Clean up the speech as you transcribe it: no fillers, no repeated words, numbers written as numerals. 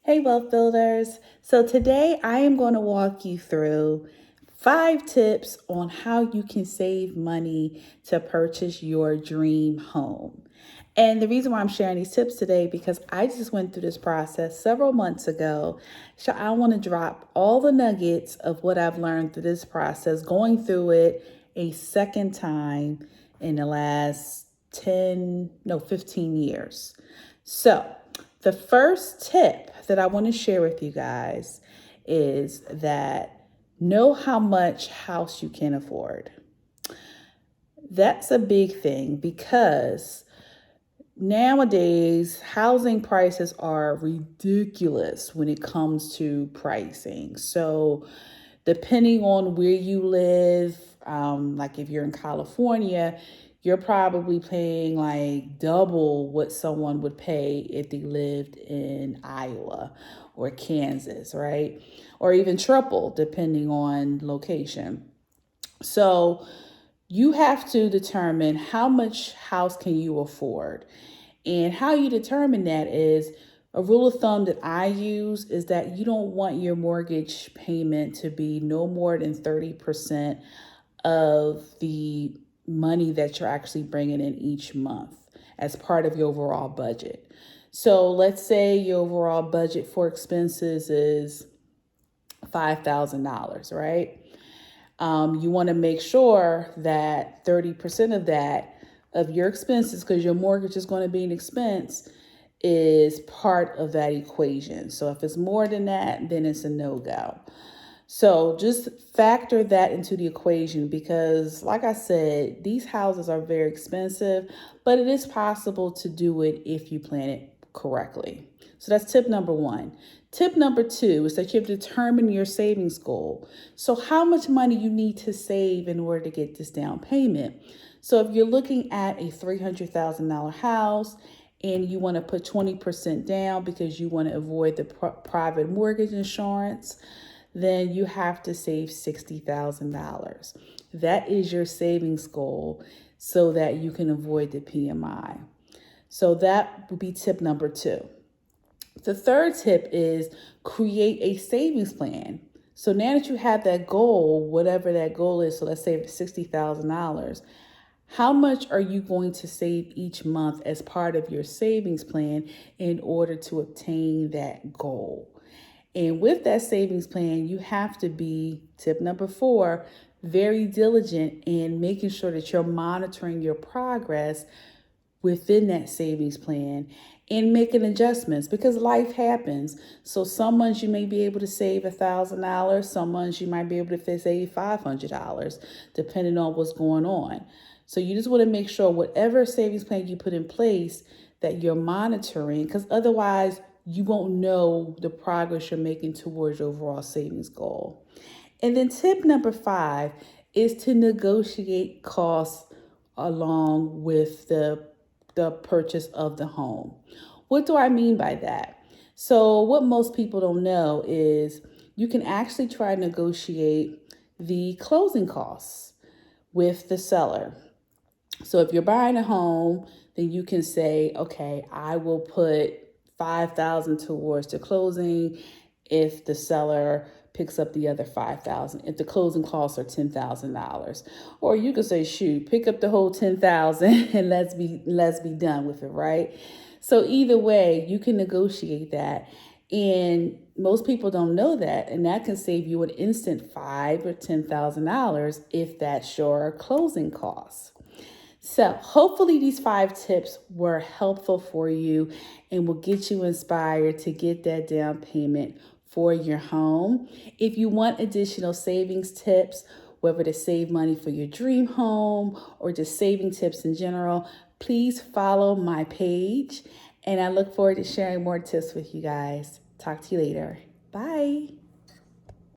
Hey, wealth builders. So, today I am going to walk you through 5 tips on how you can save money to purchase your dream home. And the reason why I'm sharing these tips today because I just went through this process several months ago. So, I want to drop all the nuggets of what I've learned through this process, going through it a second time in the last 15 years. So, the first tip that I want to share with you guys is that know how much house you can afford. That's a big thing because nowadays housing prices are ridiculous when it comes to pricing. So, depending on where you live, like if you're in California, you're probably paying like double what someone would pay if they lived in Iowa or Kansas, right? Or even triple, depending on location. So you have to determine how much house can you afford. And how you determine that is a rule of thumb that I use is that you don't want your mortgage payment to be no more than 30% of the money that you're actually bringing in each month as part of your overall budget. So let's say your overall budget for expenses is $5,000, right? You want to make sure that 30% of that, of your expenses, because your mortgage is going to be an expense, is part of that equation. So if it's more than that, then it's a no-go. So just factor that into the equation because, like I said, these houses are very expensive, but it is possible to do it if you plan it correctly. So that's tip number one. Tip number two is that you have to determine your savings goal. So how much money you need to save in order to get this down payment. So if you're looking at a $300,000 house and you want to put 20% down because you want to avoid the private mortgage insurance, then you have to save $60,000. That is your savings goal so that you can avoid the PMI. So that would be tip number two. The third tip is create a savings plan. So now that you have that goal, whatever that goal is, so let's say it's $60,000, how much are you going to save each month as part of your savings plan in order to obtain that goal? And with that savings plan, you have to be, tip number four, very diligent in making sure that you're monitoring your progress within that savings plan and making adjustments because life happens. So some months you may be able to save $1,000, some months you might be able to save $500, depending on what's going on. So you just want to make sure whatever savings plan you put in place that you're monitoring, because otherwise you won't know the progress you're making towards your overall savings goal. And then tip number five is to negotiate costs along with the purchase of the home. What do I mean by that? So what most people don't know is you can actually try to negotiate the closing costs with the seller. So if you're buying a home, then you can say, okay, I will put 5,000 towards the closing if the seller picks up the other 5,000, if the closing costs are $10,000. Or you could say, shoot, pick up the whole 10,000 and let's be done with it, right? So either way, you can negotiate that. And most people don't know that, and that can save you an instant $5,000 or $10,000 if that's your closing costs. So, hopefully, these 5 tips were helpful for you and will get you inspired to get that down payment for your home. If you want additional savings tips, whether to save money for your dream home or just saving tips in general, please follow my page. And I look forward to sharing more tips with you guys. Talk to you later. Bye.